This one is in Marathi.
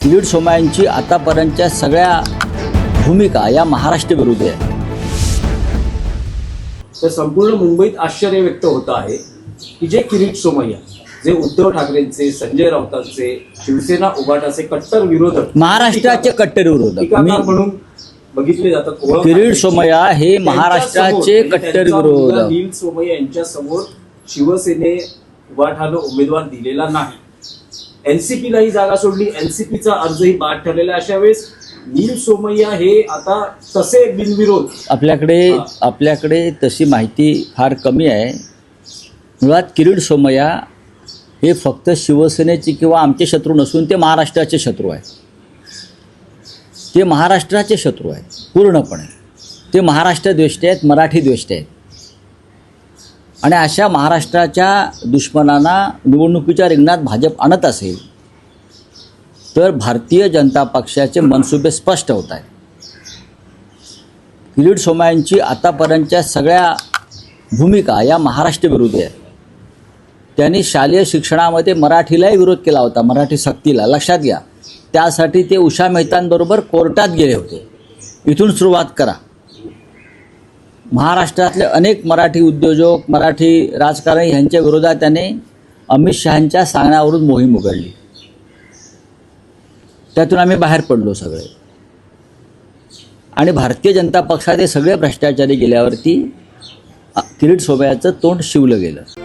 किरीट सोमय्यांची आतापर्यंतच्या सगळ्या भूमिका या महाराष्ट्र विरोधी आहे. तर संपूर्ण मुंबईत आश्चर्य व्यक्त होत आहे की जे किरीट सोमय्या, जे उद्धव ठाकरेंचे, संजय राऊतांचे, शिवसेना उभाटाचे कट्टर विरोधक, महाराष्ट्राचे कट्टर विरोधक टीकाकार म्हणून बघितले जातात. किरीट सोमय्या हे महाराष्ट्राचे कट्टर विरोधक. किरीट सोमय्या यांच्या समोर शिवसेने उभाटानं उमेदवार दिलेला नाही. एनसीपीला ही जागा सोडली, एनसीपीचा अर्जही बाद ठरलेला. अशा वेळेस नील सोमय्या हे आता तसे बिनविरोध. आपल्याकडे तशी माहिती फार कमी आहे. मुळात किरीट सोमय्या हे फक्त शिवसेनेचे किंवा आमचे शत्रू नसून ते महाराष्ट्राचे शत्रू आहे. ते महाराष्ट्राचे शत्रू आहेत पूर्णपणे. ते महाराष्ट्र द्वेष्टे आहेत, मराठी द्वेष्टे आहेत. आणि अशा महाराष्ट्राच्या दुश्मनांना निवडणुकीच्या रिंगणात भाजप आणत असेल तर भारतीय जनता पक्षाचे मनसुबे स्पष्ट होत आहेत. किरीट सोमय्यांची आतापर्यंतच्या सगळ्या भूमिका या महाराष्ट्र विरोधी आहेत. त्यांनी शालेय शिक्षणामध्ये मराठीलाही विरोध केला होता, मराठी सक्तीला. लक्षात घ्या, त्यासाठी ते उषा मेहतांबरोबर कोर्टात गेले होते. इथून सुरुवात करा. महाराष्ट्रातले अनेक मराठी उद्योजक, मराठी राजकारणी यांच्या विरोधात त्याने अमित शहांच्या सांगण्यावरून मोहीम उघडली. त्यातून आम्ही बाहेर पडलो सगळे. आणि भारतीय जनता पक्षाचे सगळे भ्रष्टाचारी गेल्यावरती किरीट सोमय्याचं तोंड शिवलं गेलं.